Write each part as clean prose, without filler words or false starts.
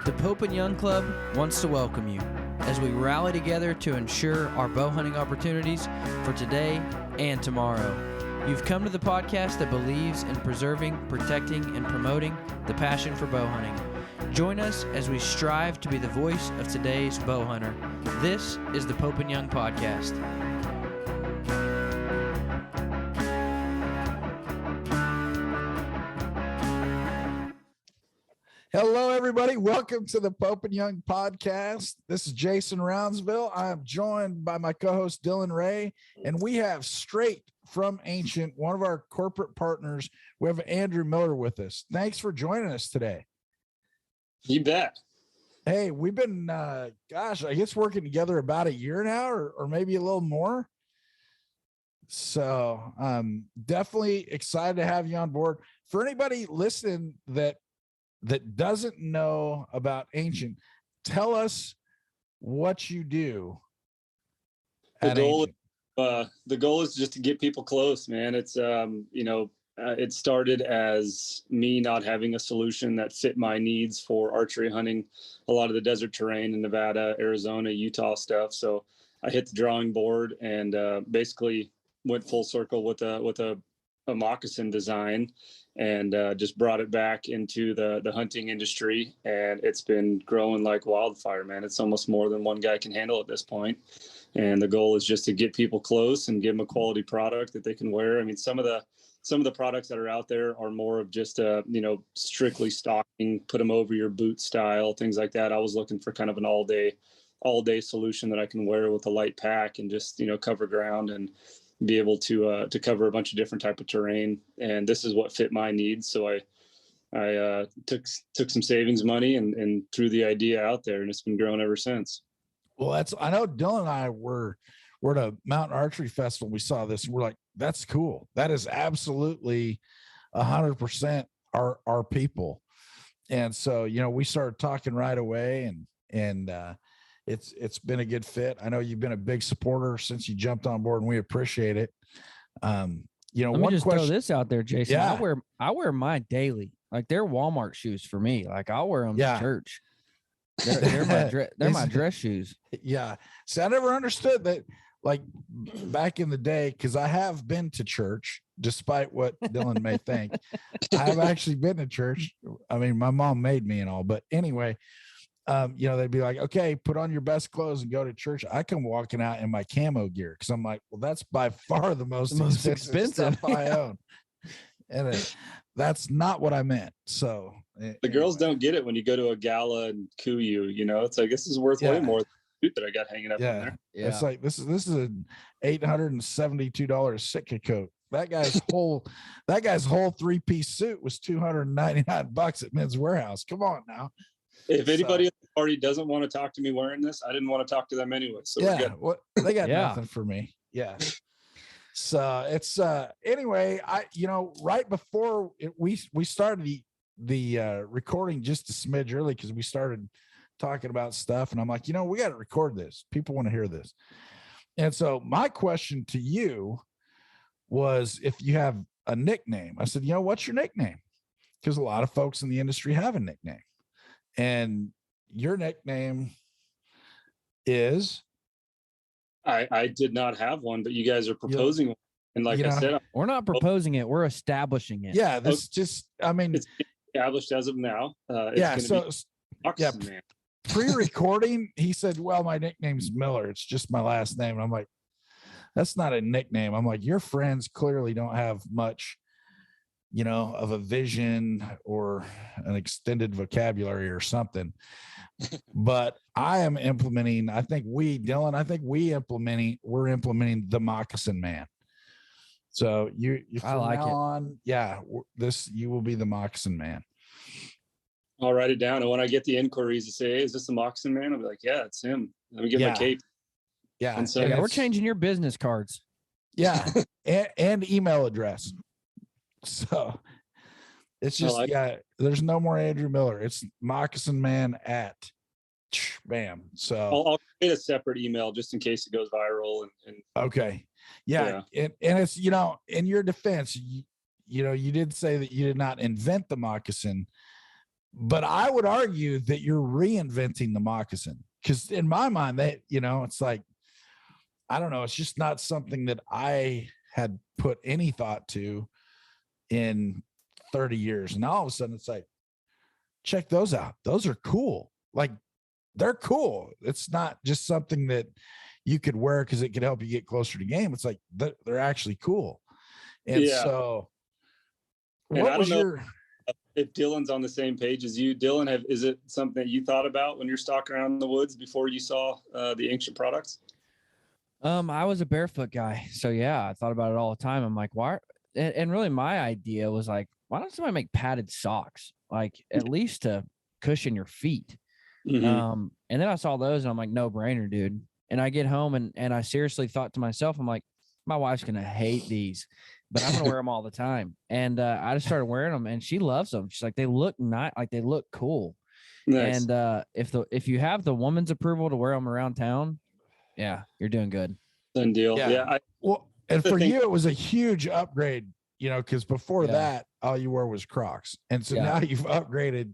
The Pope and Young Club wants to welcome you as we rally together to ensure our bow hunting opportunities for today and tomorrow. You've come to the podcast that believes in preserving, protecting, and promoting the passion for bow hunting. Join us as we strive to be the voice of today's bow hunter. This is the Pope and Young Podcast. Hello, everybody. Welcome to the Pope and Young Podcast. This is Jason Roundsville. I am joined by my co-host Dylan Ray, and we have straight from Anxynt, one of our corporate partners. We have Andrew Miller with us. Thanks for joining us today. You bet. Hey, we've been, I guess working together about a year now, or maybe a little more. So definitely excited to have you on board. For anybody listening that doesn't know about Anxynt, tell us what you do. The goal is just to get people close, man. It's, it started as me not having a solution that fit my needs for archery hunting, a lot of the desert terrain in Nevada, Arizona, Utah stuff. So I hit the drawing board and basically went full circle with a moccasin design and just brought it back into the hunting industry. And it's been growing like wildfire, man. It's almost more than one guy can handle at this point. And the goal is just to get people close and give them a quality product that they can wear. I mean, some of the products that are out there are more of just strictly stocking, put them over your boot style, things like that. I was looking for kind of an all day solution that I can wear with a light pack and just, cover ground and be able to cover a bunch of different type of terrain. And this is what fit my needs. So I took some savings money and threw the idea out there, and it's been growing ever since. Well, I know Dylan and I were at a mountain archery festival. We saw this. And we're like, that's cool. That is absolutely 100% our people. And so, we started talking right away, and it's been a good fit. I know you've been a big supporter since you jumped on board, and we appreciate it. Let me just throw this out there, Jason. Yeah. I wear mine daily. Like, they're Walmart shoes for me. Like, I'll wear them to church. They're my dress shoes. Yeah. See, I never understood that, like, back in the day, because I have been to church, despite what Dylan may think. I have actually been to church. I mean, my mom made me and all, but anyway, they'd be like, okay, put on your best clothes and go to church. I come walking out in my camo gear because I'm like, well, that's by far the most expensive stuff I own. And that's not what I meant. So the girls don't get it when you go to a gala and coo you, it's like, this is worth way more than the suit that I got hanging up in there. Yeah. It's like, this is an $872 Sitka coat. That guy's whole 3-piece suit was $299 at Men's Warehouse. Come on now. If anybody at the party doesn't want to talk to me wearing this, I didn't want to talk to them anyway. So they got nothing for me. Yeah. So it's anyway, right before we started the recording just a smidge early, because we started talking about stuff, and I'm like, we got to record this. People want to hear this. And so my question to you was, if you have a nickname. I said, what's your nickname? Because a lot of folks in the industry have a nickname. And your nickname is? I did not have one, but you guys are proposing one. And like I said, we're not proposing it. We're establishing it. Yeah, it's established as of now. Pre-recording, he said, well, my nickname's Miller. It's just my last name. And I'm like, that's not a nickname. I'm like, your friends clearly don't have much of a vision or an extended vocabulary or something. But I am implementing, we're implementing the moccasin man. So you I like it. On, you will be the moccasin man. I'll write it down. And when I get the inquiries to say, hey, is this the moccasin man? I'll be like, yeah, it's him. Let me get my cape. Yeah. And so we're changing your business cards. Yeah. and email address. So it's just, there's no more Andrew Miller. It's moccasin man at bam. So I'll create a separate email just in case it goes viral. And okay. Yeah. And it's, in your defense, you did say that you did not invent the moccasin, But I would argue that you're reinventing the moccasin, because in my mind, it's like, I don't know, it's just not something that I had put any thought to in 30 years. And all of a sudden it's like, check those out. Those are cool. Like, they're cool. It's not just something that you could wear because it could help you get closer to game. It's like, they're actually cool. And so what was your... If Dylan's on the same page as you, Dylan, is it something that you thought about when you're stalking around in the woods before you saw the Anxynt products? I was a barefoot guy, so yeah, I thought about it all the time. I'm like, why? And really, my idea was like, why don't somebody make padded socks, like at least to cushion your feet? Mm-hmm. And then I saw those, and I'm like, no brainer, dude. And I get home, and I seriously thought to myself, I'm like, my wife's gonna hate these, but I'm gonna wear them all the time. And I just started wearing them, and she loves them. She's like, they look like they look cool. Nice. And if you have the woman's approval to wear them around town, yeah, you're doing good. Done deal. Yeah. And for you, it was a huge upgrade, because before that, all you wore was Crocs, and so now you've upgraded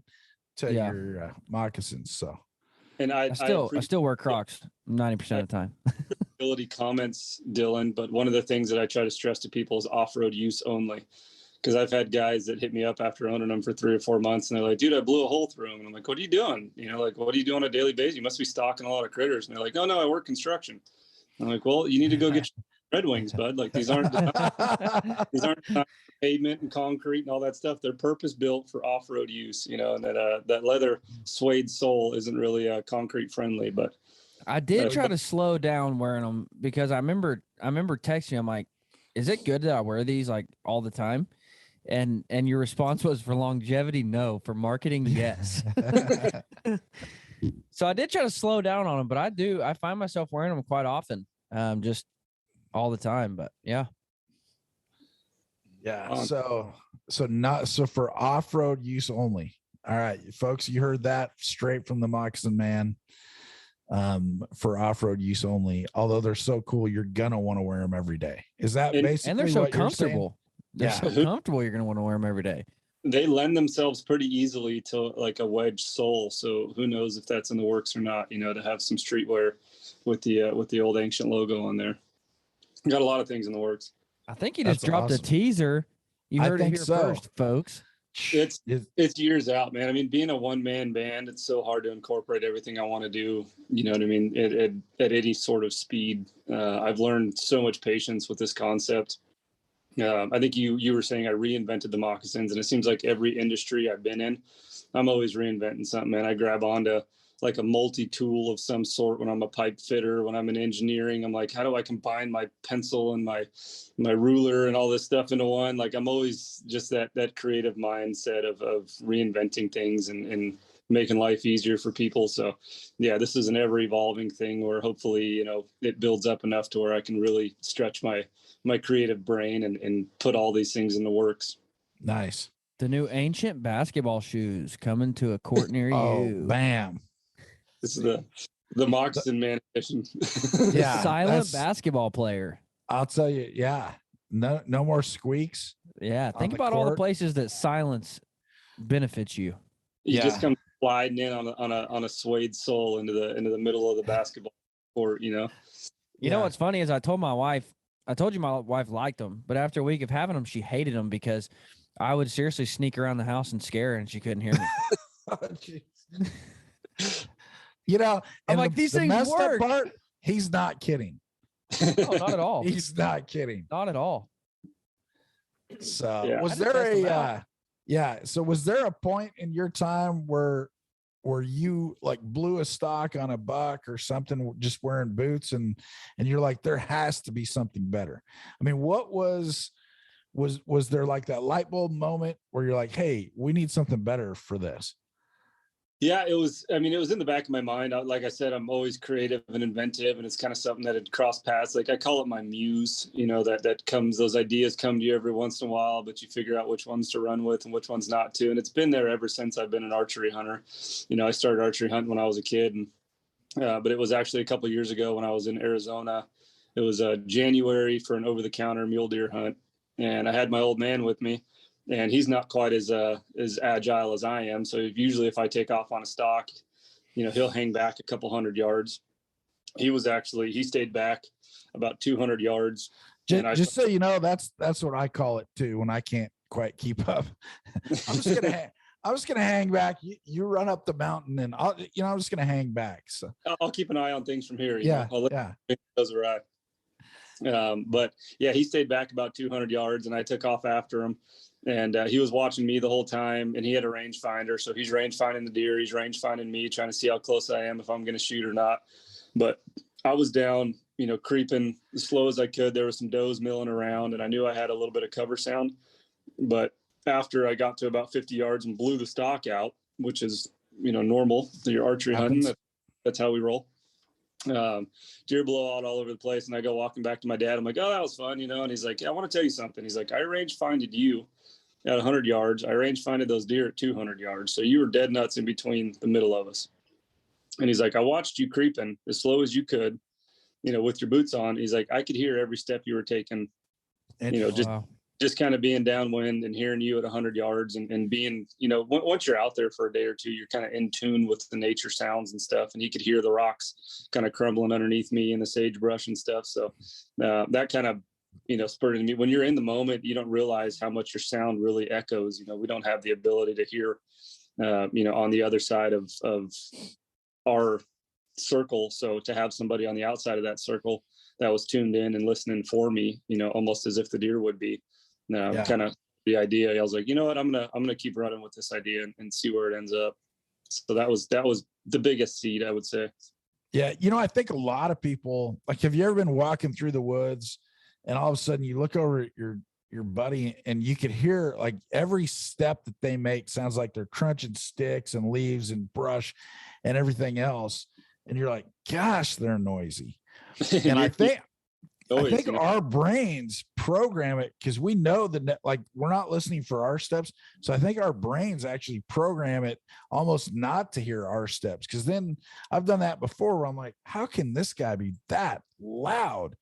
to your moccasins. So, and I still wear Crocs 90% of the time. Comments, Dylan, but one of the things that I try to stress to people is off-road use only, because I've had guys that hit me up after owning them for 3 or 4 months, and they're like, dude, I blew a hole through them. And I'm like, what are you doing? Like, what do you do on a daily basis? You must be stalking a lot of critters. And they're like, no, I work construction. I'm like, well, you need to go get your Red Wings, bud. Like, these aren't pavement and concrete and all that stuff. They're purpose built for off-road use, and that leather suede sole isn't really concrete friendly. But I did try to slow down wearing them, because I remember texting you. I'm like, is it good that I wear these like all the time? And your response was, for longevity, no. For marketing, yes. So I did try to slow down on them, but I find myself wearing them quite often, just all the time. But yeah. So for off-road use only. All right, folks, you heard that straight from the moccasin man. For off-road use only. Although they're so cool, you're gonna want to wear them every day. Is that basically? And they're so comfortable. They're so comfortable. You're gonna want to wear them every day. They lend themselves pretty easily to like a wedge sole. So who knows if that's in the works or not? To have some streetwear with the old Anxynt logo on there. Got a lot of things in the works. I think you just dropped a teaser. You heard it here first, folks. It's years out, man. I mean, being a one-man band, it's so hard to incorporate everything I want to do. You know what I mean? At any sort of speed. I've learned so much patience with this concept. I think you were saying I reinvented the moccasins, and it seems like every industry I've been in, I'm always reinventing something, man. I grab onto like a multi-tool of some sort when I'm a pipe fitter. When I'm in engineering, I'm like, how do I combine my pencil and my ruler and all this stuff into one? Like, I'm always just that creative mindset of reinventing things and making life easier for people. So yeah, this is an ever evolving thing where hopefully, it builds up enough to where I can really stretch my creative brain and put all these things in the works. Nice. The new Anxynt basketball shoes coming to a court near you. Bam. This is the moccasin man edition. Yeah. Silent basketball player. I'll tell you. Yeah. No more squeaks. Yeah. Think about all the places that silence benefits you. You just come sliding in on a suede sole into the middle of the basketball court, You know what's funny is I told you my wife liked them, but after a week of having them, she hated them because I would seriously sneak around the house and scare her, and she couldn't hear me. I'm like, these things work. Part, he's not kidding. No, not at all. He's not kidding. Not at all. So was there was there a point in your time where you like blew a stock on a buck or something, just wearing boots, and you're like, there has to be something better? I mean, what was there like that light bulb moment where you're like, hey, we need something better for this? Yeah, it was in the back of my mind. Like I said, I'm always creative and inventive, and it's kind of something that had crossed paths. Like I call it my muse, that comes, those ideas come to you every once in a while, but you figure out which ones to run with and which ones not to. And it's been there ever since I've been an archery hunter. I started archery hunting when I was a kid, and but it was actually a couple of years ago when I was in Arizona. It was January for an over-the-counter mule deer hunt, and I had my old man with me. and he's not quite as agile as I am. So usually if I take off on a stalk, he'll hang back a couple 100 yards. He stayed back about 200 yards. Just so you know, that's what I call it too when I can't quite keep up. I'm just gonna hang back. You run up the mountain, and I'm just gonna hang back. So I'll keep an eye on things from here. I'll let those arrive. But yeah, he stayed back about 200 yards, and I took off after him. And he was watching me the whole time, and he had a rangefinder, so he's range finding the deer. He's range finding me, trying to see how close I am, if I'm going to shoot or not. But I was down, creeping as slow as I could. There were some does milling around, and I knew I had a little bit of cover sound. But after I got to about 50 yards and blew the stock out, which is, normal to your archery hunting, that's how we roll. Deer blow out all over the place, and I go walking back to my dad. I'm like, oh, that was fun, and he's like, I want to tell you something. He's like, I range finded you at 100 yards. I range finded those deer at 200 yards. So you were dead nuts in between the middle of us. And he's like, I watched you creeping as slow as you could, with your boots on. He's like, I could hear every step you were taking, just kind of being downwind and hearing you at 100 yards and being, once you're out there for a day or two, you're kind of in tune with the nature sounds and stuff. And he could hear the rocks kind of crumbling underneath me and the sagebrush and stuff. So that kind of, spurred me. When you're in the moment, you don't realize how much your sound really echoes. We don't have the ability to hear, on the other side of our circle. So to have somebody on the outside of that circle that was tuned in and listening for me, almost as if the deer would be, kind of the idea. I was like, you know what, I'm gonna keep running with this idea and see where it ends up. So that was the biggest seed, I would say. Yeah, I think a lot of people, like, have you ever been walking through the woods and all of a sudden you look over at your buddy and you could hear, like, every step that they make sounds like they're crunching sticks and leaves and brush and everything else, and you're like, gosh, they're noisy. And I think our brains program it, because we know that, like, we're not listening for our steps. So I think our brains actually program it almost not to hear our steps. Because then I've done that before where I'm like, how can this guy be that loud?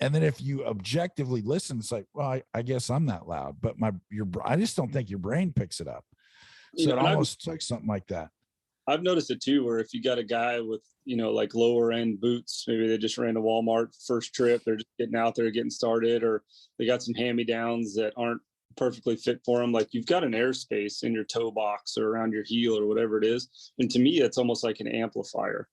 And then if you objectively listen, it's like, well, I guess I'm that loud, but I just don't think your brain picks it up. So it almost took something like that. I've noticed it too, where if you got a guy with, like lower end boots, maybe they just ran to Walmart first trip, they're just getting out there, getting started, or they got some hand-me-downs that aren't perfectly fit for them. Like, you've got an airspace in your toe box or around your heel or whatever it is. And to me, it's almost like an amplifier.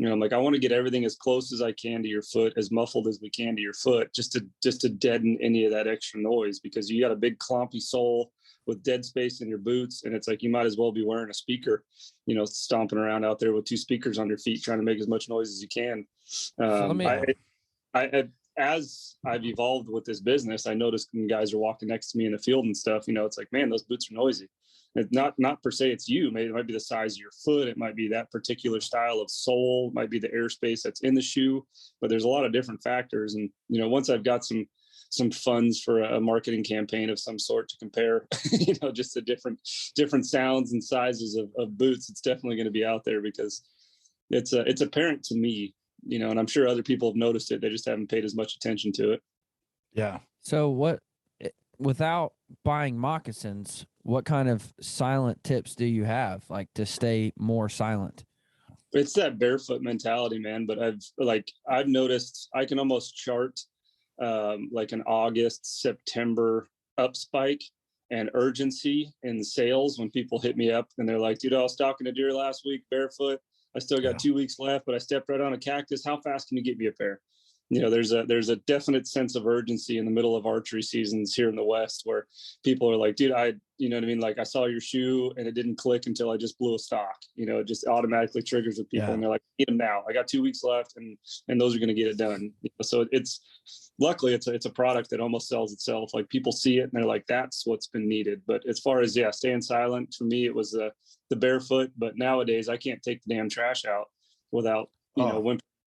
I'm like, I want to get everything as close as I can to your foot, as muffled as we can to your foot, just to deaden any of that extra noise, because you got a big clumpy sole with dead space in your boots. And it's like, you might as well be wearing a speaker, stomping around out there with two speakers on your feet, trying to make as much noise as you can. As I've evolved with this business, I noticed when guys are walking next to me in the field and stuff, it's like, man, those boots are noisy. It's not per se it's you. Maybe it might be the size of your foot. It might be that particular style of sole. It might be the airspace that's in the shoe. But there's a lot of different factors. And, once I've got some funds for a marketing campaign of some sort to compare, just the different sounds and sizes of boots, it's definitely going to be out there, because it's apparent to me, and I'm sure other people have noticed it. They just haven't paid as much attention to it. Yeah. So without buying moccasins, what kind of silent tips do you have, like, to stay more silent? It's that barefoot mentality, man. But I've noticed I can almost chart like an August, September up spike and urgency in sales when people hit me up and they're like, dude, I was stalking a deer last week barefoot. I still got 2 weeks left, but I stepped right on a cactus. How fast can you get me a pair? There's a definite sense of urgency in the middle of archery seasons here in the West, where people are like, dude, like, I saw your shoe and it didn't click until I just blew a stock. It just automatically triggers with people. And they're like, get them now. I got 2 weeks left, and those are going to get it done. So luckily it's a product that almost sells itself. Like, people see it and they're like, that's what's been needed. But as far as staying silent, for me, it was the barefoot. But nowadays I can't take the damn trash out without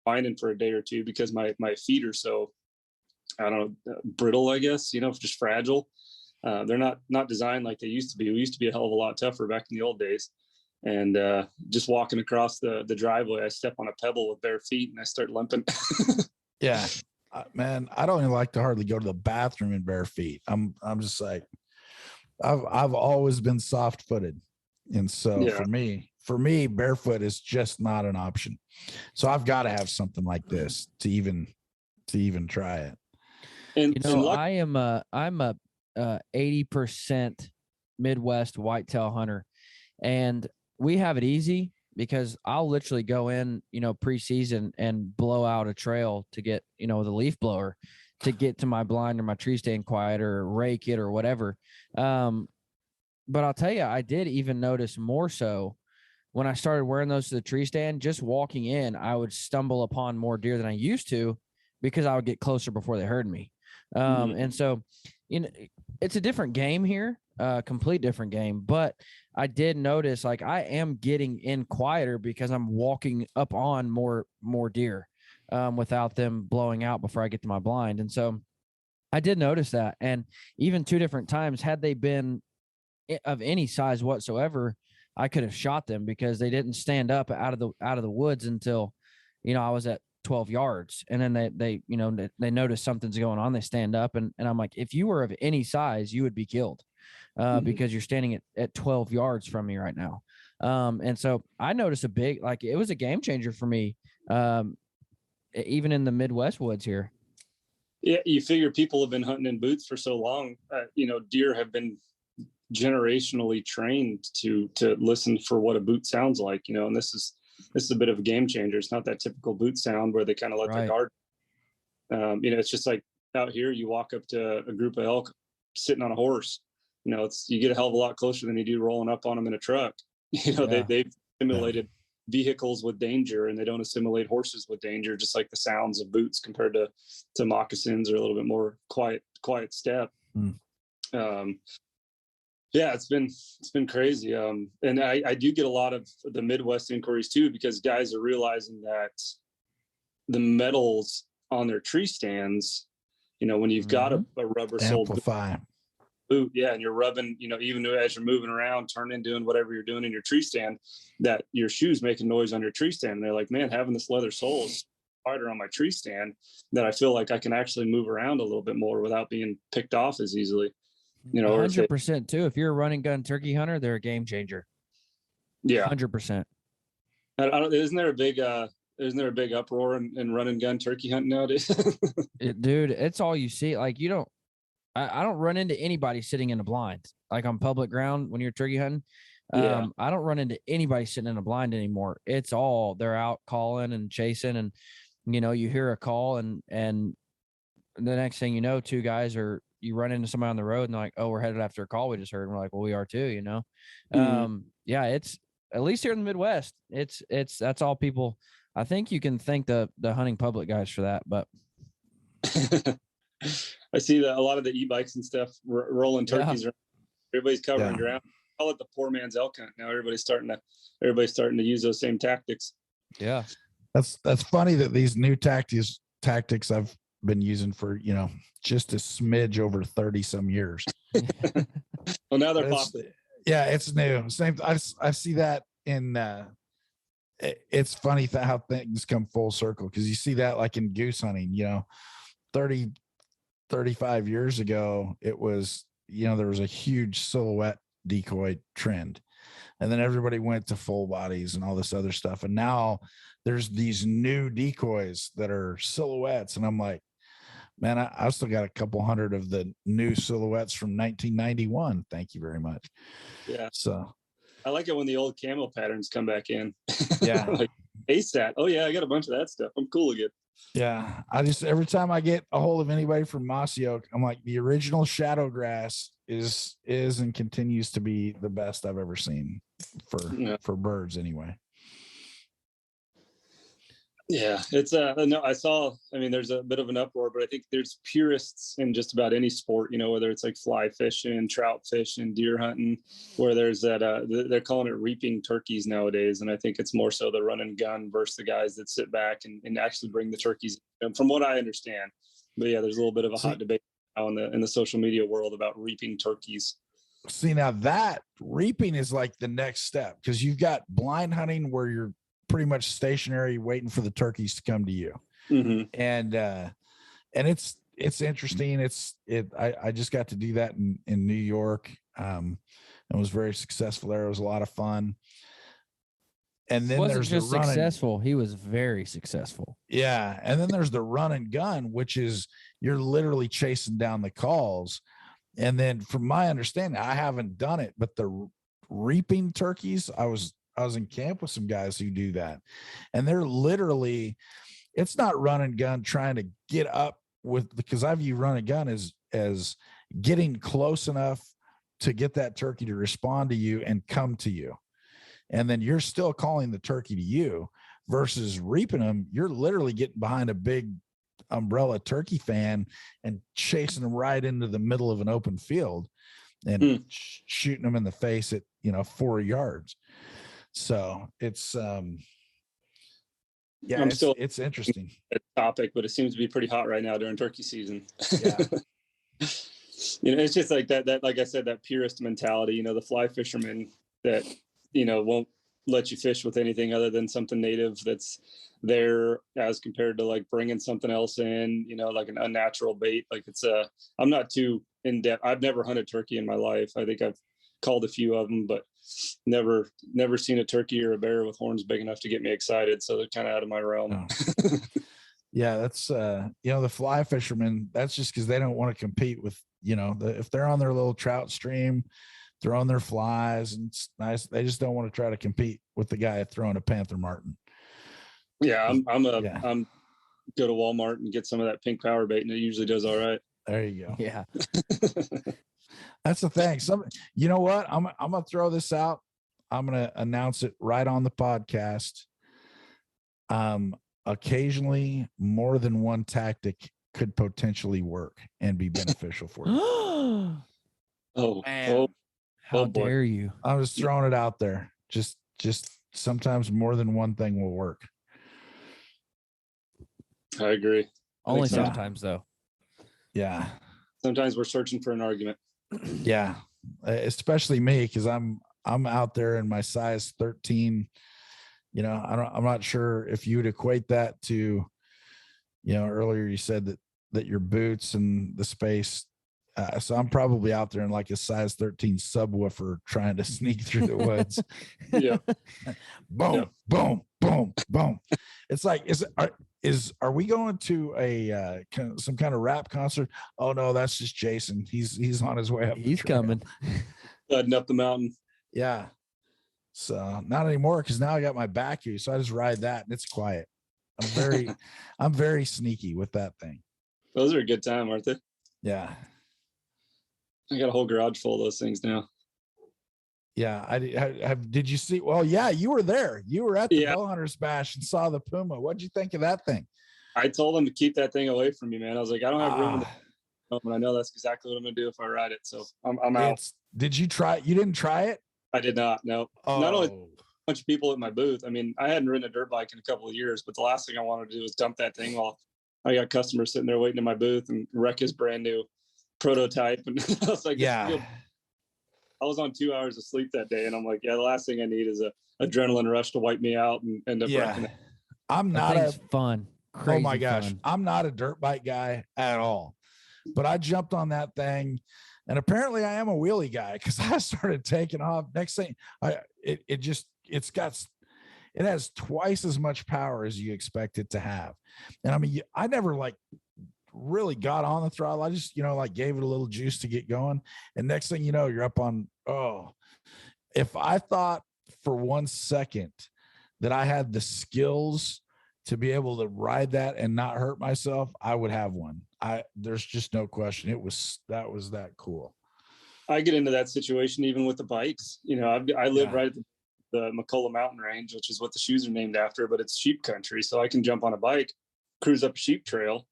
whining for a day or two, because my feet are so, I don't know, brittle, I guess, just fragile. They're not designed like they used to be. We used to be a hell of a lot tougher back in the old days. And just walking across the driveway, I step on a pebble with bare feet and I start limping. Yeah, man, I don't even like to hardly go to the bathroom in bare feet. I'm just like, I've always been soft footed. And so for me, barefoot is just not an option. So I've got to have something like this to even try it. And I'm a 80% Midwest whitetail hunter, and we have it easy because I'll literally go in, preseason and blow out a trail to get, the leaf blower to get to my blind or my tree stand quieter, or rake it or whatever. But I'll tell you, I did even notice more so when I started wearing those to the tree stand. Just walking in, I would stumble upon more deer than I used to because I would get closer before they heard me. And so, it's a different game here, complete different game. But I did notice, like, I am getting in quieter because I'm walking up on more deer without them blowing out before I get to my blind. And so I did notice that. And even 2 different times, had they been of any size whatsoever, I could have shot them because they didn't stand up out of the woods until, I was at 12 yards. And then they notice something's going on. They stand up and I'm like, if you were of any size, you would be killed because you're standing at 12 yards from me right now. And so I noticed it was a game changer for me, even in the Midwest woods here. Yeah. You figure people have been hunting in boots for so long, deer have been generationally trained to listen for what a boot sounds like, and this is a bit of a game changer. It's not that typical boot sound where they kind of let their guard. It's just like out here, you walk up to a group of elk sitting on a horse, you get a hell of a lot closer than you do rolling up on them in a truck. They've simulated vehicles with danger, and they don't assimilate horses with danger, just like the sounds of boots compared to moccasins are a little bit more quiet step. Yeah, it's been crazy. And I do get a lot of the Midwest inquiries too, because guys are realizing that the metals on their tree stands, when you've got a rubber soled boot, and you're rubbing, even as you're moving around, turning, doing whatever you're doing in your tree stand, that your shoe's making noise on your tree stand. And they're like, man, having this leather sole is harder on my tree stand that I feel like I can actually move around a little bit more without being picked off as easily. 100% too. If you're a running gun turkey hunter, they're a game changer. Yeah, 100%. Isn't there a big uproar in running gun turkey hunting nowadays? Dude, it's all you see. Like, I don't run into anybody sitting in a blind, like on public ground when you're turkey hunting. I don't run into anybody sitting in a blind anymore. It's all they're out calling and chasing, and you hear a call, and the next thing you know, 2 guys you run into somebody on the road and they're like, oh, we're headed after a call we just heard. And we're like, well, we are too, it's at least here in the Midwest, that's all people. I think you can thank the hunting public guys for that, but I see that a lot of the e-bikes and stuff rolling turkeys around. Everybody's covering ground. I call it the poor man's elk hunt. Now everybody's starting to use those same tactics. Yeah. That's funny that these new tactics I've been using for, just a smidge over 30 some years. Well, now they're popular. Yeah, it's new. Same. I see that in. It's funny how things come full circle, because you see that like in goose hunting. 35 years ago, it was there was a huge silhouette decoy trend, and then everybody went to full bodies and all this other stuff, and now there's these new decoys that are silhouettes, and I'm like, man, I still got a couple hundred of the new silhouettes from 1991. Thank you very much. Yeah. So I like it when the old camo patterns come back in. Yeah. Like ASAT. Oh yeah, I got a bunch of that stuff. I'm cool again. Yeah. Every time I get a hold of anybody from Mossy Oak, I'm like, the original shadow grass is and continues to be the best I've ever seen for birds anyway. Yeah, it's no, there's a bit of an uproar, but I think there's purists in just about any sport, whether it's like fly fishing, trout fishing, deer hunting, where there's that, they're calling it reaping turkeys nowadays. And I think it's more so the run and gun versus the guys that sit back and actually bring the turkeys, from what I understand. But yeah, there's a little bit of a hot debate now in the social media world about reaping turkeys. See, now that reaping is like the next step, because you've got blind hunting where you're pretty much stationary waiting for the turkeys to come to you. Mm-hmm. And it's interesting. I just got to do that in New York. And was very successful there. It was a lot of fun. And then wasn't there's just the successful. He was very successful. Yeah. And then there's the run and gun, which is you're literally chasing down the calls. And then from my understanding, I haven't done it, but the reaping turkeys, I was in camp with some guys who do that. And they're literally, it's not run and gun trying to get up with, because I view run and gun as getting close enough to get that turkey to respond to you and come to you. And then you're still calling the turkey to you versus reaping them. You're literally getting behind a big umbrella turkey fan and chasing them right into the middle of an open field and shooting them in the face at, 4 yards. So it's, it's interesting topic, but it seems to be pretty hot right now during turkey season. Yeah. It's just like that, like I said, that purist mentality, the fly fishermen that, won't let you fish with anything other than something native that's there as compared to like bringing something else in, like an unnatural bait. Like I'm not too in depth. I've never hunted turkey in my life. I think I've called a few of them, but never seen a turkey or a bear with horns big enough to get me excited. So they're kind of out of my realm. Oh. Yeah. That's, the fly fishermen, that's just because they don't want to compete with, if they're on their little trout stream, throwing their flies and it's nice. They just don't want to try to compete with the guy throwing a Panther Martin. Yeah. I'm go to Walmart and get some of that pink power bait and it usually does all right. There you go. Yeah. That's the thing. You know what? I'm going to throw this out. I'm going to announce it right on the podcast. Occasionally more than one tactic could potentially work and be beneficial for you. Oh, man. Oh. How dare you? I was throwing it out there. Just sometimes more than one thing will work. I agree. Only sometimes though. Yeah. Sometimes we're searching for an argument. Yeah. Especially me, because I'm out there in my size 13. I'm not sure if you would equate that to, earlier you said that your boots and the space. So I'm probably out there in like a size 13 subwoofer trying to sneak through the woods. Yeah. Boom, yeah. boom, boom, boom. It's like, are we going to some kind of rap concert? Oh no, that's just Jason. He's on his way up. He's coming. Heading up the mountain. Yeah. So not anymore, because now I got my back here, so I just ride that and it's quiet. I'm very sneaky with that thing. Those are a good time, aren't they? Yeah. I got a whole garage full of those things now. Yeah. Did you see? Well, yeah, you were there. You were at the Bow Hunters Bash and saw the Puma. What'd you think of that thing? I told them to keep that thing away from me, man. I was like, I don't have room. And I know that's exactly what I'm going to do if I ride it. So I'm out. Did you try it? You didn't try it? I did not. No. Oh. Not only a bunch of people at my booth. I mean, I hadn't ridden a dirt bike in a couple of years, but the last thing I wanted to do was dump that thing while I got customers sitting there waiting in my booth and wreck his brand new prototype. And I was like, yeah. I was on 2 hours of sleep that day. And I'm like, the last thing I need is a adrenaline rush to wipe me out and end up wrecking it. I'm not fun. Crazy oh my gosh. Fun. I'm not a dirt bike guy at all, but I jumped on that thing. And apparently I am a wheelie guy, because I started taking off. Next thing, it has twice as much power as you expect it to have. And I mean, I never really got on the throttle. I just, gave it a little juice to get going. And next thing you know, you're up on, if I thought for 1 second that I had the skills to be able to ride that and not hurt myself, I would have one. There's just no question. That was that cool. I get into that situation even with the bikes. I live right at the McCullough Mountain Range, which is what the shoes are named after, but it's sheep country. So I can jump on a bike, cruise up a sheep trail.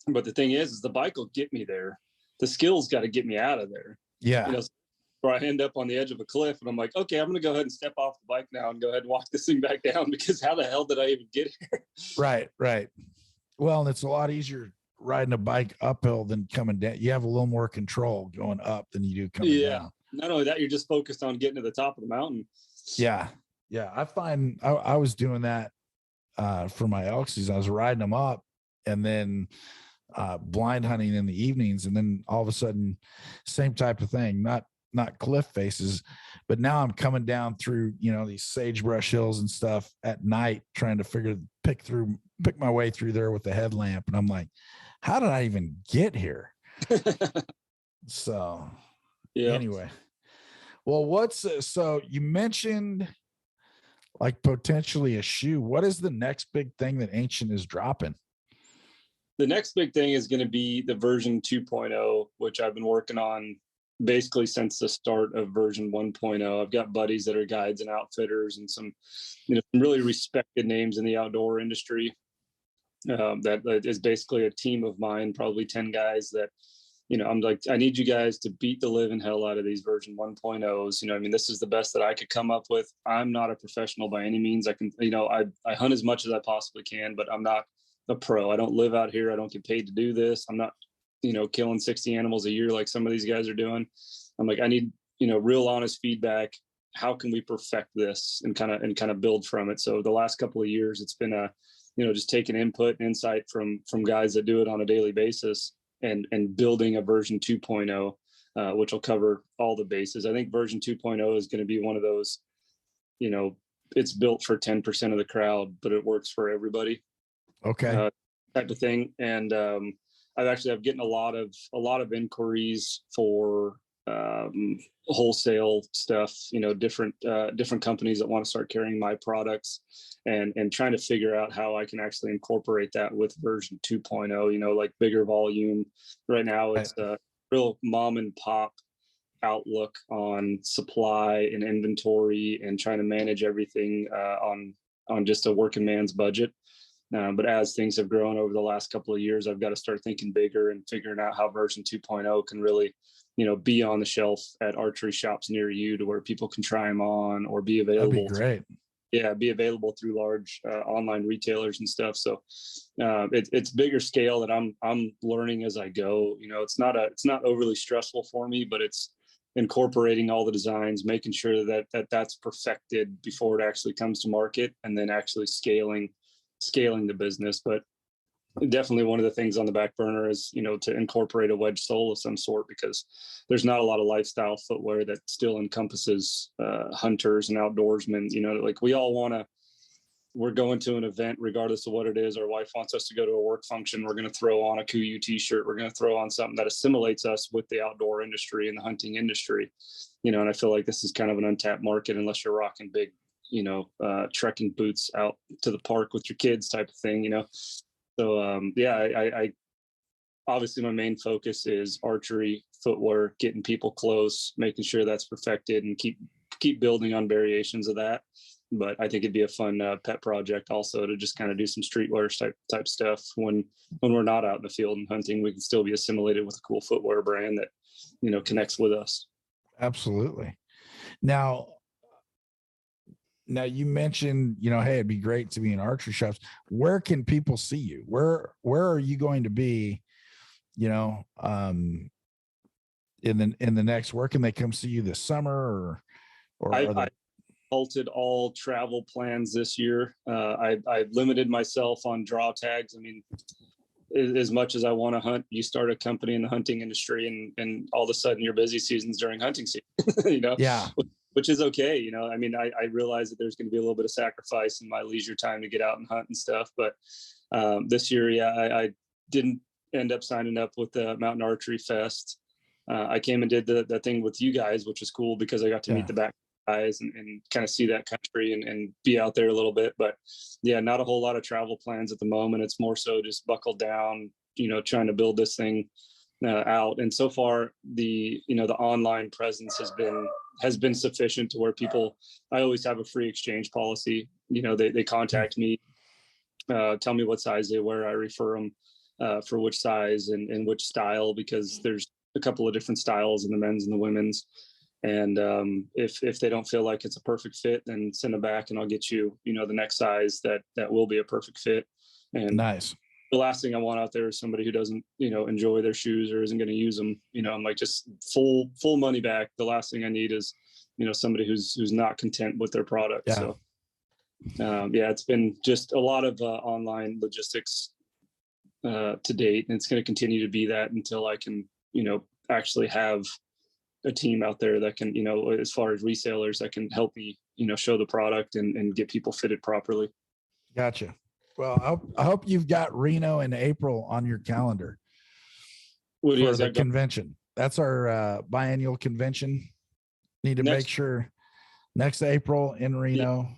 But the thing is the bike will get me there. The skills got to get me out of there. Yeah. Or I end up on the edge of a cliff and I'm like, okay, I'm going to go ahead and step off the bike now and go ahead and walk this thing back down, because how the hell did I even get here? Right. Well, and it's a lot easier riding a bike uphill than coming down. You have a little more control going up than you do coming down. Not only that, you're just focused on getting to the top of the mountain. Yeah. I find I was doing that for my elk season. I was riding them up, and then blind hunting in the evenings, and then all of a sudden, same type of thing. Not cliff faces, but now I'm coming down through, these sagebrush hills and stuff at night, trying to pick my way through there with the headlamp. And I'm like, how did I even get here? So yeah. Anyway, well, so you mentioned like potentially a shoe. What is the next big thing that Anxynt is dropping? The next big thing is going to be the version 2.0, which I've been working on basically since the start of version 1.0. I've got buddies that are guides and outfitters and some really respected names in the outdoor industry. That is basically a team of mine, probably 10 guys that, I'm like, I need you guys to beat the living hell out of these version 1.0s. This is the best that I could come up with. I'm not a professional by any means. I can, I hunt as much as I possibly can, but I'm not a pro. I don't live out here. I don't get paid to do this. I'm not, killing 60 animals a year like some of these guys are doing. I'm like, I need, real honest feedback. How can we perfect this and kind of build from it? So the last couple of years, it's been just taking input and insight from guys that do it on a daily basis and building a version 2.0, which will cover all the bases. I think version 2.0 is going to be one of those, it's built for 10% of the crowd, but it works for everybody. Okay. Type of thing. And I'm getting a lot of inquiries for wholesale stuff, different companies that want to start carrying my products and trying to figure out how I can actually incorporate that with version 2.0, like bigger volume. Right now it's a real mom and pop outlook on supply and inventory and trying to manage everything on just a working man's budget. But as things have grown over the last couple of years, I've got to start thinking bigger and figuring out how version 2.0 can really, be on the shelf at archery shops near you to where people can try them on or be available. That'd be great. Be available through large online retailers and stuff. So it's bigger scale that I'm learning as I go. It's not overly stressful for me, but it's incorporating all the designs, making sure that's perfected before it actually comes to market, and then actually scaling the business. But definitely one of the things on the back burner is, to incorporate a wedge sole of some sort, because there's not a lot of lifestyle footwear that still encompasses hunters and outdoorsmen. Like we're going to an event, regardless of what it is. Our wife wants us to go to a work function. We're going to throw on a KUIU t-shirt. We're going to throw on something that assimilates us with the outdoor industry and the hunting industry. And I feel like this is kind of an untapped market unless you're rocking big, trekking boots out to the park with your kids type of thing, So I obviously my main focus is archery footwear, getting people close, making sure that's perfected, and keep building on variations of that. But I think it'd be a fun pet project also to just kind of do some streetwear type stuff when we're not out in the field and hunting. We can still be assimilated with a cool footwear brand that connects with us. Absolutely. Now you mentioned, hey, it'd be great to be in archery shops. Where can people see you? Where are you going to be, in the next, where can they come see you this summer or I halted all travel plans this year. I limited myself on draw tags. As much as I want to hunt, you start a company in the hunting industry and all of a sudden your busy season's during hunting season, Yeah. Which is okay. I realize that there's going to be a little bit of sacrifice in my leisure time to get out and hunt and stuff. But this year, I didn't end up signing up with the Mountain Archery Fest. I came and did the thing with you guys, which is cool because I got to meet the back guys and kind of see that country and be out there a little bit. But yeah, not a whole lot of travel plans at the moment. It's more so just buckle down, trying to build this thing out. And so far the online presence has been sufficient to where I always have a free exchange policy. They contact me, tell me what size they wear. I refer them for which size and which style, because there's a couple of different styles in the men's and the women's. And if they don't feel like it's a perfect fit, then send them back and I'll get you, the next size that will be a perfect fit. And nice. The last thing I want out there is somebody who doesn't, enjoy their shoes or isn't going to use them. I'm like, just full money back. The last thing I need is, somebody who's not content with their product. Yeah. So, it's been just a lot of online logistics to date, and it's going to continue to be that until I can, actually have a team out there that can, as far as resellers that can help me, show the product and get people fitted properly. Gotcha. Well, I hope you've got Reno in April on your calendar for the convention. That's our biannual convention. Need to make sure next April in Reno. Yeah.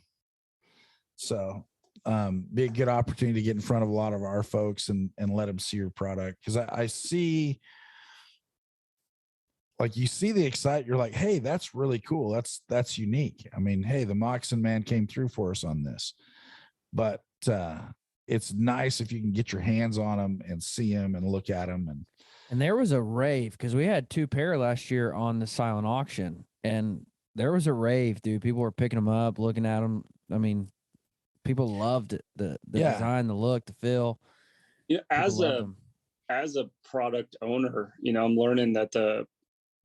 So be a good opportunity to get in front of a lot of our folks and let them see your product. Because I see, like, you see the excitement. You're like, hey, that's really cool. That's unique. I mean, hey, the moccasin man came through for us on this. But it's nice if you can get your hands on them and see them and look at them. And there was a rave because we had 2 pair last year on the silent auction, and there was a rave, dude. People were picking them up, looking at them. I mean, people loved it. The design, the look, the feel. Yeah, as a product owner, I'm learning that the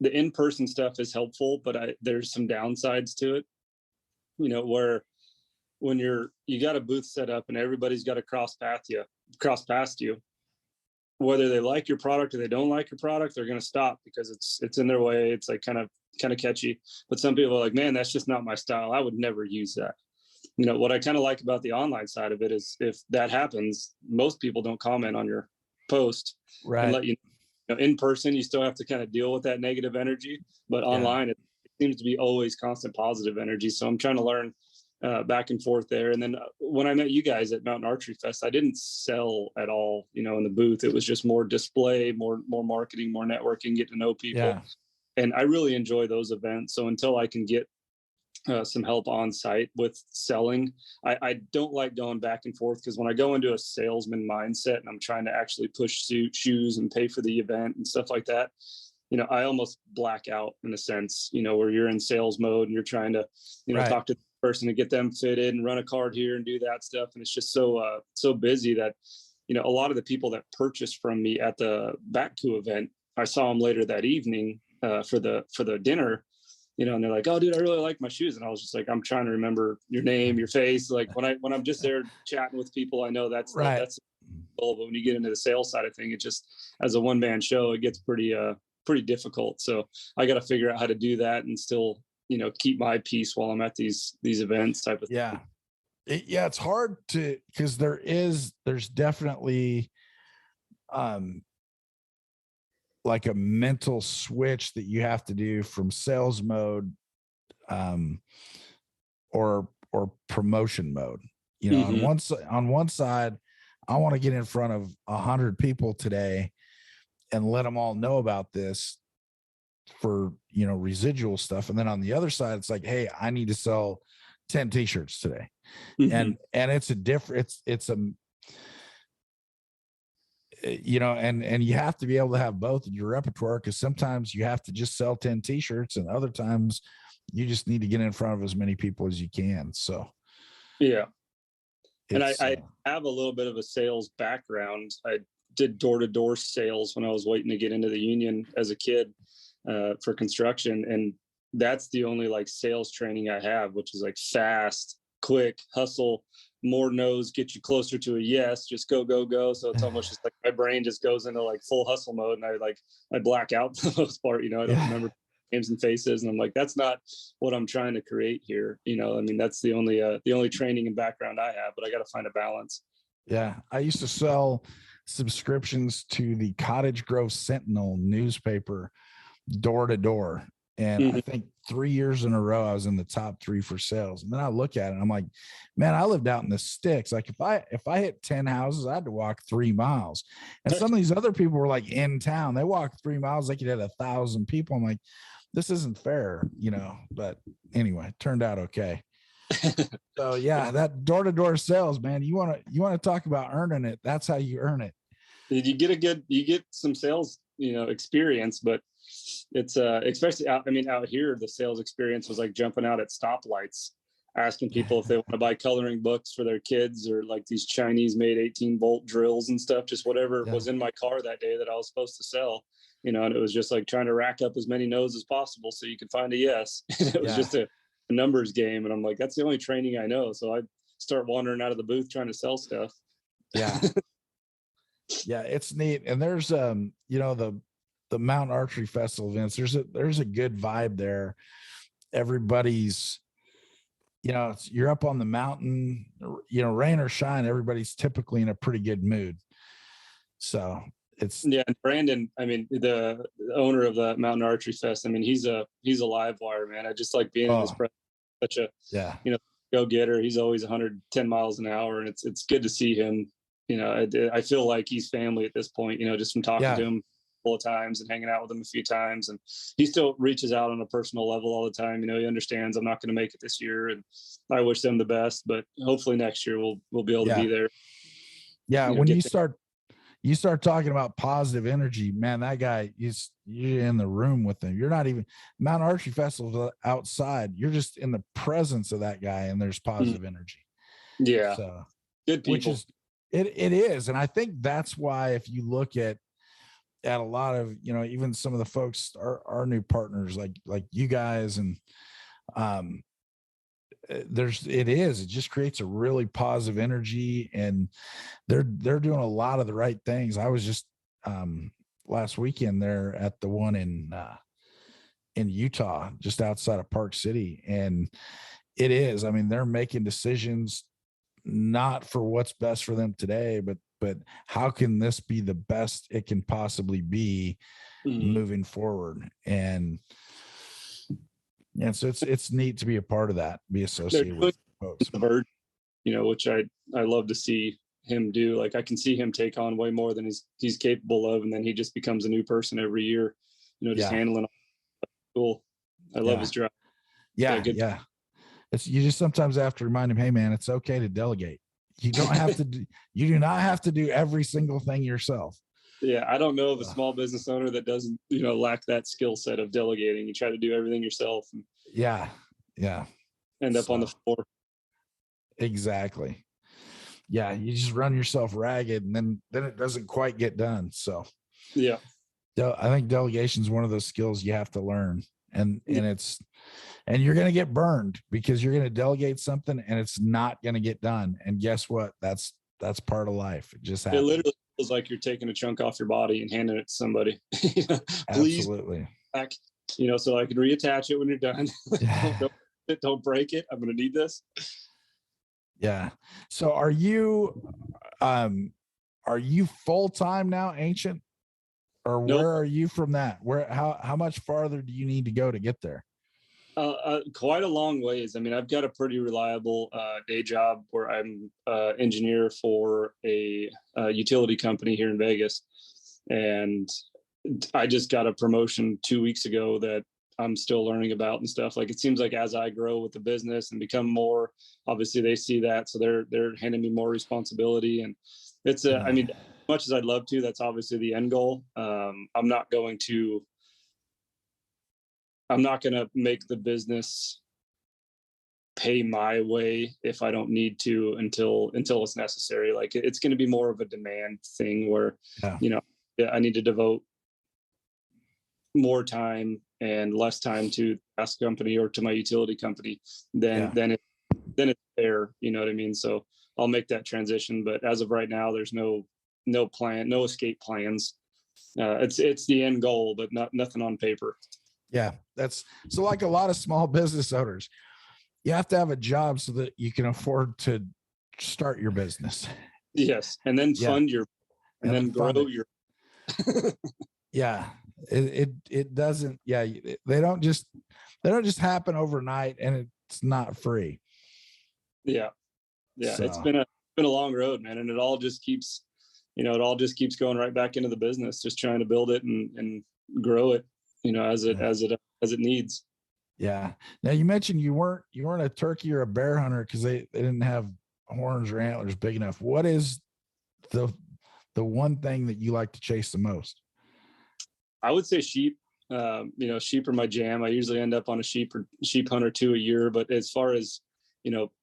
in-person stuff is helpful, but there's some downsides to it. Where when you got a booth set up and everybody's got to cross past you, whether they like your product or they don't like your product, they're going to stop because it's in their way. It's like kind of catchy. But some people are like, man, that's just not my style. I would never use that. What I kind of like about the online side of it is if that happens, most people don't comment on your post, right, and let you know. In person, you still have to kind of deal with that negative energy, but online, it seems to be always constant positive energy. So I'm trying to learn back and forth there. And then when I met you guys at Mountain Archery Fest, I didn't sell at all, in the booth. It was just more display, more marketing, more networking, get to know people. Yeah. And I really enjoy those events. So until I can get some help on site with selling, I don't like going back and forth, because when I go into a salesman mindset and I'm trying to actually push shoes and pay for the event and stuff like that, I almost black out in a sense, where you're in sales mode and you're trying to, right, talk to the person to get them fitted and run a card here and do that stuff. And it's just so busy that, a lot of the people that purchased from me at the Baku event, I saw them later that evening for the dinner, and they're like, oh, dude, I really like my shoes. And I was just like, I'm trying to remember your name, your face. Like when I'm just there chatting with people, I know that's right. That's the goal. But when you get into the sales side of thing, it just, as a one-man show, it gets pretty difficult. So I got to figure out how to do that and still, keep my peace while I'm at these events type of thing. It's hard to, because there's definitely like a mental switch that you have to do from sales mode or promotion mode. Mm-hmm. on one side, I want to get in front of 100 people today and let them all know about this for, residual stuff. And then on the other side, it's like, hey, I need to sell 10 t-shirts today. Mm-hmm. And it's a different, it's a, and you have to be able to have both in your repertoire, because sometimes you have to just sell 10 t-shirts and other times you just need to get in front of as many people as you can. So, yeah. And I have a little bit of a sales background. I did door-to-door sales when I was waiting to get into the union as a kid for construction. And that's the only like sales training I have, which is like fast, quick, hustle, more no's, get you closer to a yes, just go. So it's almost just like my brain just goes into like full hustle mode, and I black out for the most part. I don't remember names and faces, and I'm like, that's not what I'm trying to create here. That's the only training and background I have, but I got to find a balance. Yeah. I used to sell subscriptions to the Cottage Grove Sentinel newspaper door to door. And mm-hmm. I think 3 years in a row, I was in the top 3 for sales. And then I look at it and I'm like, man, I lived out in the sticks. Like if I hit 10 houses, I had to walk 3 miles. And some of these other people were like in town. They walked 3 miles. They could hit 1,000 people. I'm like, this isn't fair, but anyway, it turned out okay. So yeah, that door-to-door sales, man, you want to talk about earning it. That's how you earn it. You get some sales, experience, but it's especially out here, the sales experience was like jumping out at stoplights, asking people if they want to buy coloring books for their kids, or like these Chinese made 18-volt drills and stuff, just whatever was in my car that day that I was supposed to sell, and it was just like trying to rack up as many no's as possible so you could find a yes. It was just a numbers game. And I'm like, that's the only training I know. So I start wandering out of the booth trying to sell stuff. Yeah. Yeah, it's neat. And there's the Mountain Archery Festival events. There's a good vibe there. Everybody's, you're up on the mountain, rain or shine, everybody's typically in a pretty good mood. So and Brandon, I mean, the owner of the Mountain Archery Fest, I mean, he's a live wire, man. I just like being in his presence. Such a go getter. He's always 110 miles an hour, and it's good to see him. I feel like he's family at this point, just from talking to him a couple of times and hanging out with him a few times. And he still reaches out on a personal level all the time. He understands I'm not going to make it this year, and I wish them the best, but hopefully next year we'll be able to be there. Yeah. When you start talking about positive energy, man, that guy you're in the room with him. You're not even Mount Archery Festival outside. You're just in the presence of that guy, and there's positive energy. Yeah. So good people. Which is it is. And I think that's why, if you look at a lot of, even some of the folks, our new partners, like you guys, and it just creates a really positive energy, and they're doing a lot of the right things. I was just last weekend there at the one in Utah, just outside of Park City. And they're making decisions not for what's best for them today, but how can this be the best it can possibly be moving forward. And so it's neat to be a part of that, be associated with folks. Which I love to see him do. Like, I can see him take on way more than he's capable of, and then he just becomes a new person every year, handling. Cool. I love his drive. Yeah. You just sometimes have to remind him, hey man, it's okay to delegate. You don't have to you do not have to do every single thing yourself. Yeah. I don't know of a small business owner that doesn't, lack that skill set of delegating. You try to do everything yourself. And end up on the floor. Exactly. Yeah. You just run yourself ragged, and then it doesn't quite get done. So yeah. I think delegation is one of those skills you have to learn, and you're going to get burned because you're going to delegate something and it's not going to get done. And guess what? That's part of life. It just happens. It literally feels like you're taking a chunk off your body and handing it to somebody. Please, absolutely. Back, so I can reattach it when you're done. Don't break it. I'm going to need this. Yeah. So are you full-time now, Anxynt? Or nope. Where are you from that? How much farther do you need to go to get there? Quite a long ways. I mean, I've got a pretty reliable day job where I'm engineer for a utility company here in Vegas. And I just got a promotion 2 weeks ago that I'm still learning about and stuff. Like, it seems like as I grow with the business and become more, obviously they see that. So they're handing me more responsibility. And it's I mean, as much as I'd love to, that's obviously the end goal. I'm not going to make the business pay my way if I don't need to until it's necessary. Like, it's going to be more of a demand thing where, I need to devote more time and less time to the gas company or to my utility company then it's fair. You know what I mean? So I'll make that transition. But as of right now, there's no plan, no escape plans. It's the end goal, but nothing on paper. Yeah, that's so. Like a lot of small business owners, you have to have a job so that you can afford to start your business. Yes, and then fund and then grow your. Yeah, it doesn't. Yeah, they don't just happen overnight, and it's not free. Yeah. So. It's been a long road, man, and it all just keeps going right back into the business, just trying to build it and grow it. As it needs. Yeah. Now, you mentioned you weren't a turkey or a bear hunter because they didn't have horns or antlers big enough. What is the one thing that you like to chase the most? I would say sheep. Sheep are my jam. I usually end up on a sheep hunt or two a year. But as far as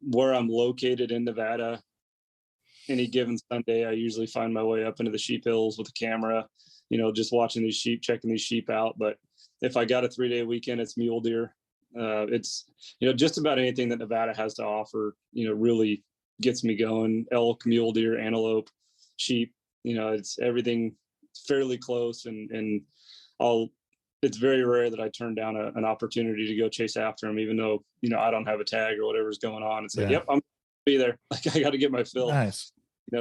where I'm located in Nevada, any given Sunday, I usually find my way up into the sheep hills with a camera. Just watching these sheep, checking these sheep out. But if I got a 3-day weekend, it's mule deer. It's, just about anything that Nevada has to offer, really gets me going. Elk, mule deer, antelope, sheep. it's everything fairly close, and it's very rare that I turn down an opportunity to go chase after them, even though, I don't have a tag or whatever's going on. It's like, yep, I'm gonna be there. Like, I got to get my fill. Nice.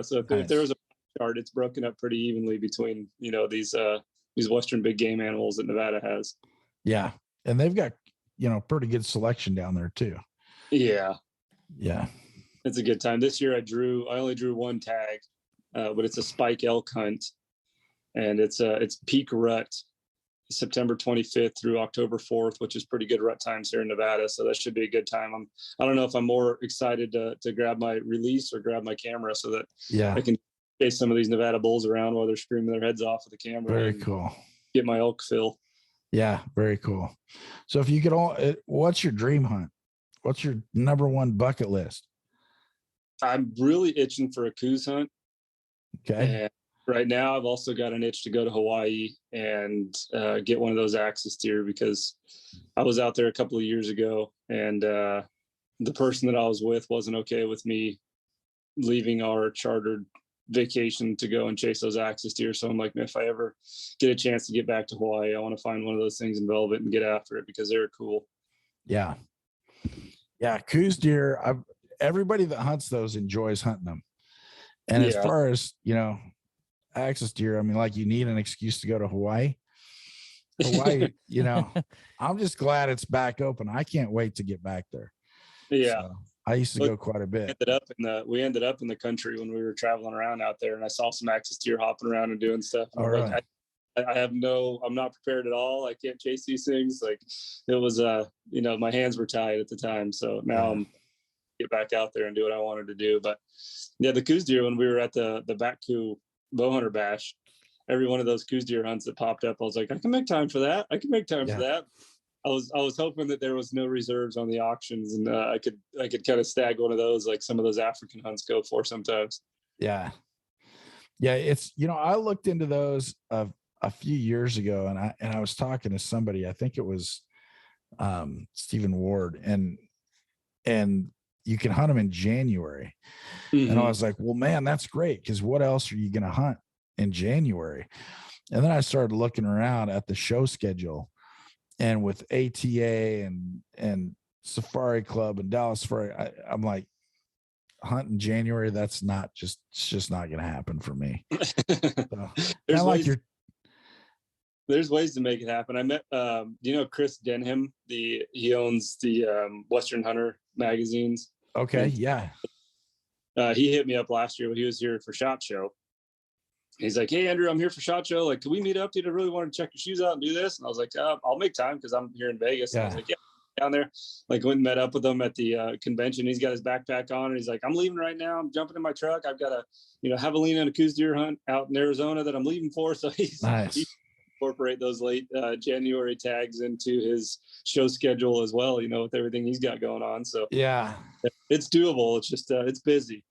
So if there was a chart, it's broken up pretty evenly between, these Western big game animals that Nevada has. Yeah. And they've got, pretty good selection down there too. Yeah. Yeah. It's a good time. This year I only drew one tag, but it's a spike elk hunt, and it's peak rut, September 25th through October 4th, which is pretty good rut times here in Nevada. So that should be a good time. I don't know if I'm more excited to grab my release or grab my camera so that I can chase some of these Nevada bulls around while they're screaming their heads off with the camera. Very cool. Get my elk fill. Yeah, very cool. So if you could what's your dream hunt? What's your number one bucket list? I'm really itching for a coos hunt. Okay. And right now I've also got an itch to go to Hawaii and get one of those axis deer, because I was out there a couple of years ago, and the person that I was with wasn't okay with me leaving our chartered vacation to go and chase those axis deer. So I'm like, if I ever get a chance to get back to Hawaii, I want to find one of those things in velvet and get after it, because they're cool. Yeah. Yeah. Coos deer. Everybody that hunts those enjoys hunting them. And as far as, axis deer, I mean, like, you need an excuse to go to Hawaii. I'm just glad it's back open. I can't wait to get back there. Yeah. So I used to go quite a bit. We ended up in the country when we were traveling around out there, and I saw some axis deer hopping around and doing stuff. And really? I'm not prepared at all. I can't chase these things. Like, it was, my hands were tied at the time. So now I'm get back out there and do what I wanted to do. But yeah, the coos deer, when we were at the Baku Bowhunter Bash, every one of those coos deer hunts that popped up, I was like, I can make time for that. I can make time for that. I was hoping that there was no reserves on the auctions, and I could kind of stag one of those, like some of those African hunts go for sometimes. Yeah. Yeah. It's, I looked into those a few years ago, and I was talking to somebody, I think it was Stephen Ward, and you can hunt them in January. Mm-hmm. And I was like, well, man, that's great, because what else are you going to hunt in January? And then I started looking around at the show schedule, and with ATA and Safari Club and Dallas Safari, I'm like, hunting January, it's just not going to happen for me. So, there's ways to make it happen. I met, Chris Denham, he owns the Western Hunter magazines. Okay. Yeah. He hit me up last year when he was here for SHOT Show. He's like, hey, Andrew, I'm here for SHOT Show. Like, can we meet up? Dude, I really want to check your shoes out and do this. And I was like, I'll make time, because I'm here in Vegas. And I was like, yeah, down there. Like, went and met up with him at the convention. He's got his backpack on, and he's like, I'm leaving right now. I'm jumping in my truck. I've got a, javelina and a coos deer hunt out in Arizona that I'm leaving for. So he's incorporate those late January tags into his show schedule as well, with everything he's got going on. So yeah, it's doable. It's just it's busy.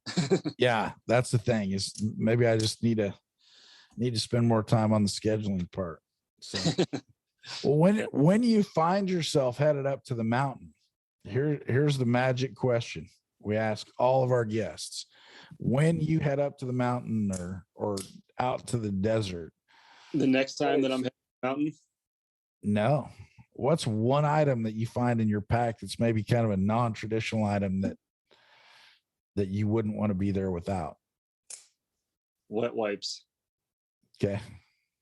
Yeah, that's the thing, is maybe I just need to spend more time on the scheduling part. So well, when you find yourself headed up to the mountain, here's the magic question we ask all of our guests. When you head up to the mountain or out to the desert, the next time that I'm heading to the mountain? No. What's one item that you find in your pack that's maybe kind of a non-traditional item that you wouldn't want to be there without? Wet wipes. Okay.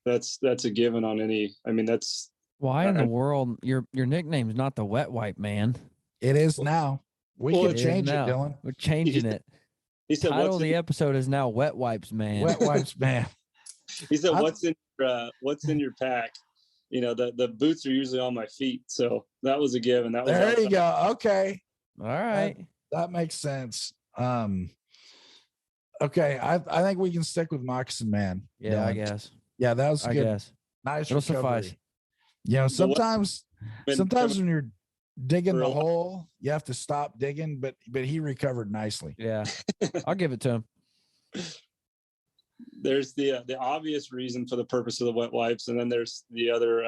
That's a given on any. I mean, that's why in the world your nickname's not the Wet Wipe Man. It is now. We can change it, Dylan. We're changing it. He said, title of the episode is now Wet Wipes Man. Wet Wipes Man. He said, what's in your pack? The boots are usually on my feet. So that was a given. There you go. Okay. All right. That makes sense. Okay. I think we can stick with Moccasin Man. Yeah, I guess. Yeah, that was good. I guess. Nice. It'll suffice. Sometimes when you're digging the hole, you have to stop digging, but he recovered nicely. Yeah. I'll give it to him. There's the obvious reason for the purpose of the wet wipes, and then there's the other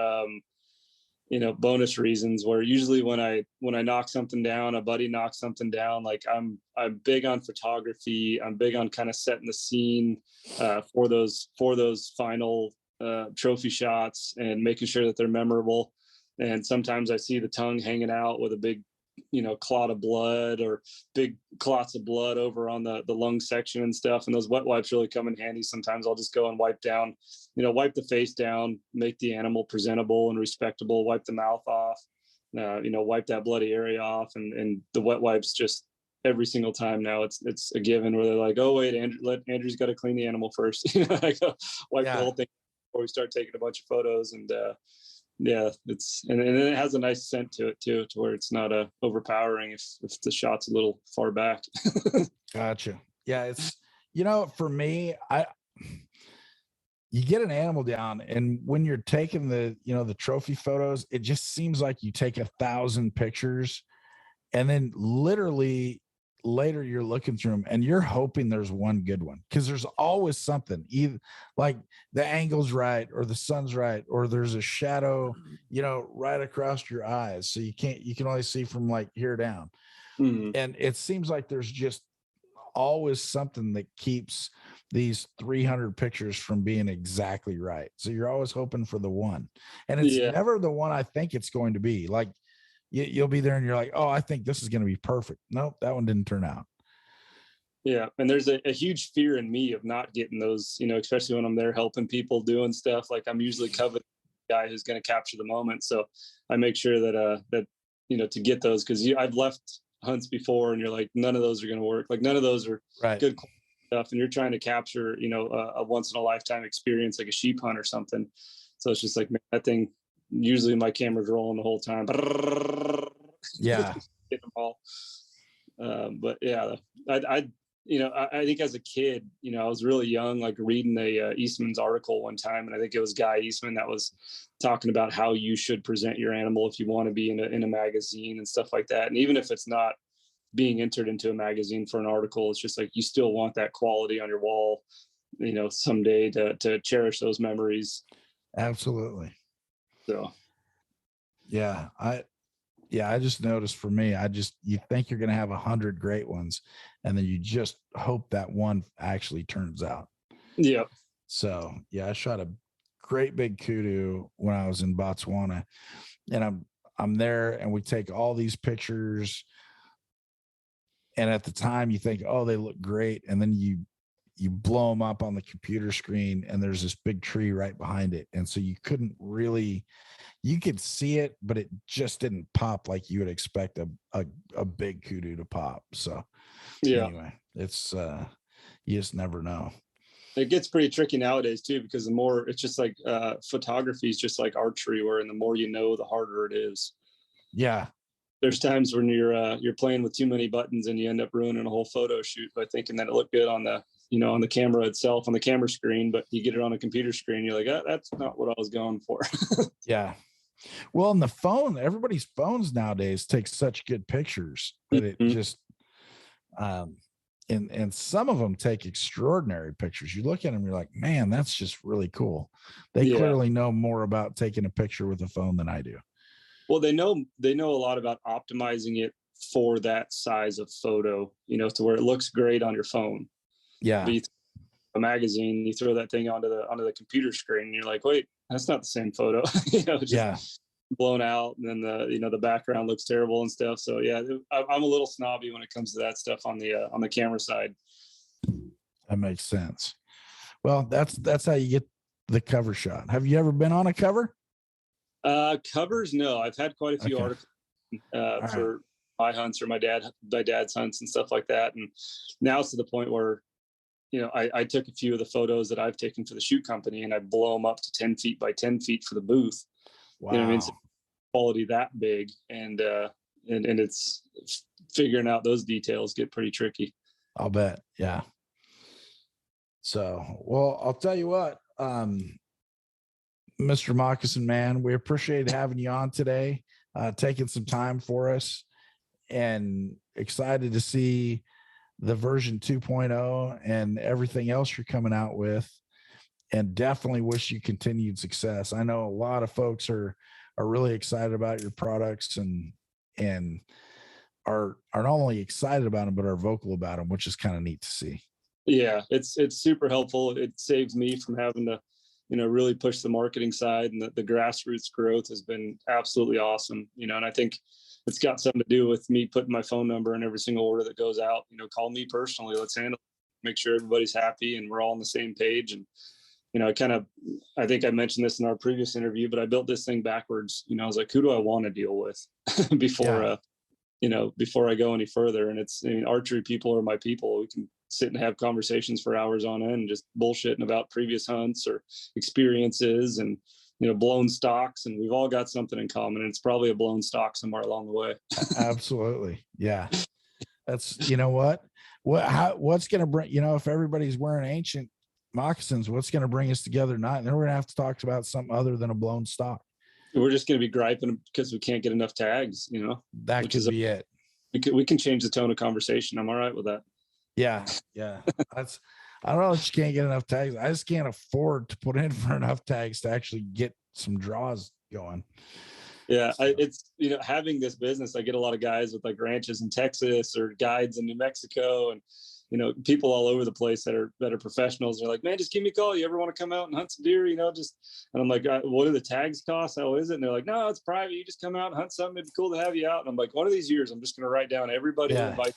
bonus reasons, where usually when I knock something down, a buddy knocks something down, like I'm big on photography. I'm big on kind of setting the scene for those final trophy shots and making sure that they're memorable. And sometimes I see the tongue hanging out with a big, clot of blood, or big clots of blood over on the lung section and stuff. And those wet wipes really come in handy. Sometimes I'll just go and wipe the face down, make the animal presentable and respectable, wipe the mouth off, wipe that bloody area off. And the wet wipes, just every single time now, it's a given, where they're like, oh wait, Andrew's got to clean the animal first. I go wipe the whole thing before we start taking a bunch of photos. And it's and it has a nice scent to it too, to where it's not overpowering if the shot's a little far back. Gotcha. Yeah, it's for me, you get an animal down, and when you're taking the trophy photos, it just seems like you take 1,000 pictures, and then literally later you're looking through them and you're hoping there's one good one, because there's always something, either like the angle's right, or the sun's right, or there's a shadow right across your eyes, so you can only see from like here down. And it seems like there's just always something that keeps these 300 pictures from being exactly right, so you're always hoping for the one, and it's never the one I think it's going to be. Like you'll be there and you're like, oh, I think this is going to be perfect. Nope, that one didn't turn out. Yeah. And there's a huge fear in me of not getting those, especially when I'm there helping people doing stuff. Like I'm usually covered the guy who's going to capture the moment. So I make sure that to get those, because I've left hunts before and you're like, none of those are going to work. Like none of those are good stuff. And you're trying to capture, a once in a lifetime experience, like a sheep hunt or something. So it's just like, man, that thing, usually my camera's rolling the whole time. Yeah. Get them all. But yeah, I think as a kid, I was really young, like reading a Eastman's article one time. And I think it was Guy Eastman that was talking about how you should present your animal if you want to be in a magazine and stuff like that. And even if it's not being entered into a magazine for an article, it's just like, you still want that quality on your wall, someday to cherish those memories. Absolutely. So, I just noticed, for me, you think you're going to have 100 great ones, and then you just hope that one actually turns out. Yeah. So I shot a great big kudu when I was in Botswana, and I'm there, and we take all these pictures, and at the time you think, oh, they look great, and then you blow them up on the computer screen, and there's this big tree right behind it, and so you could see it, but it just didn't pop like you would expect a big kudu to pop. So anyway, it's you just never know. It gets pretty tricky nowadays too, because the more, it's just like photography is just like archery, where, and the more the harder it is. Yeah. There's times when you're playing with too many buttons and you end up ruining a whole photo shoot by thinking that it looked good on the on the camera itself, on the camera screen, but you get it on a computer screen, you're like, oh, that's not what I was going for. Yeah. Well, on the phone, everybody's phones nowadays take such good pictures that it just, and some of them take extraordinary pictures. You look at them, you're like, man, that's just really cool. They clearly know more about taking a picture with a phone than I do. Well, they know a lot about optimizing it for that size of photo, to where it looks great on your phone. Yeah. But a magazine, you throw that thing onto the computer screen, and you're like, wait, that's not the same photo. Just blown out, and then the background looks terrible and stuff. So I'm a little snobby when it comes to that stuff on the camera side. That makes sense. Well, that's how you get the cover shot. Have you ever been on a cover? Covers, no. I've had quite a few articles for my hunts or my dad's hunts and stuff like that. And now it's to the point where, I took a few of the photos that I've taken for the shoot company, and I blow them up to 10 feet by 10 feet for the booth. Wow. You know what I mean? So quality that big, and it's figuring out those details get pretty tricky. I'll bet. Yeah. So, well, I'll tell you what, Mr. Moccasin Man, we appreciate having you on today, taking some time for us, and excited to see the version 2.0 and everything else you're coming out with, and definitely wish you continued success. I know a lot of folks are are really excited about your products and are not only excited about them, but are vocal about them, which is kind of neat to see. Yeah, it's super helpful. It saves me from having to, really push the marketing side, and the grassroots growth has been absolutely awesome. And I think it's got something to do with me putting my phone number in every single order that goes out. Call me personally. Let's handle it. Make sure everybody's happy and we're all on the same page. And I think I mentioned this in our previous interview, but I built this thing backwards. I was like, who do I want to deal with before before I go any further? And archery people are my people. We can sit and have conversations for hours on end, just bullshitting about previous hunts or experiences and, blown stocks. And we've all got something in common. And it's probably a blown stock somewhere along the way. Absolutely. Yeah. That's, what's going to bring, if everybody's wearing Anxynt moccasins, what's going to bring us together? Not, and then we're going to have to talk about something other than a blown stock. We're just going to be griping because we can't get enough tags, that could be it. We can change the tone of conversation. I'm all right with that. Yeah. I don't know if you can't get enough tags. I just can't afford to put in for enough tags to actually get some draws going. Yeah. It's, having this business, I get a lot of guys with like ranches in Texas or guides in New Mexico and, people all over the place that are professionals. They're like, man, just give me a call. You ever want to come out and hunt some deer? And I'm like, what do the tags cost? How is it? And they're like, no, it's private. You just come out and hunt something. It'd be cool to have you out. And I'm like, one of these years, I'm just going to write down everybody and invite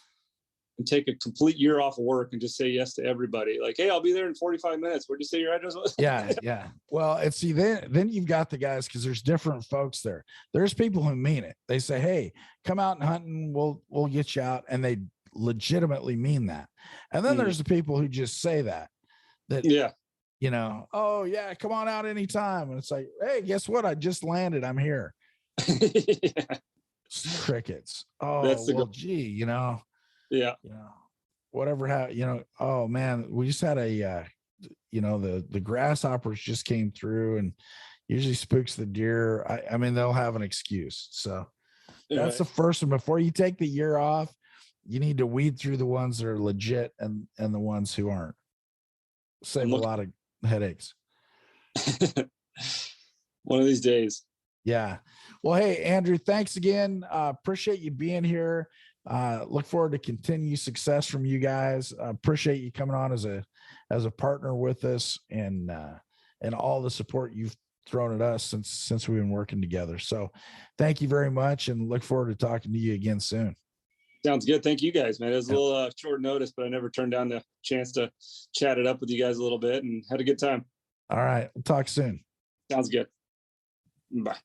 and take a complete year off of work and just say yes to everybody. Like, hey, I'll be there in 45 minutes. Where'd you say your address was? Yeah. Well, then you've got the guys, because there's different folks there. There's people who mean it. They say, hey, come out and hunt and we'll get you out. And they legitimately mean that. And then there's the people who just say that oh yeah, come on out anytime. And it's like, hey, guess what? I just landed. I'm here. Crickets. Oh, that's gee, whatever, oh man, we just had the grasshoppers just came through and usually spooks the deer. I mean, they'll have an excuse. So that's the first one. Before you take the year off, you need to weed through the ones that are legit and the ones who aren't. Save a lot of headaches. One of these days. Yeah. Well, hey, Andrew, thanks again. Appreciate you being here. Look forward to continued success from you guys. Appreciate you coming on as a partner with us and all the support you've thrown at us since we've been working together. So thank you very much and look forward to talking to you again soon. Sounds good. Thank you guys, man. It was a little short notice, but I never turned down the chance to chat it up with you guys a little bit and had a good time. All right. We'll talk soon. Sounds good. Bye.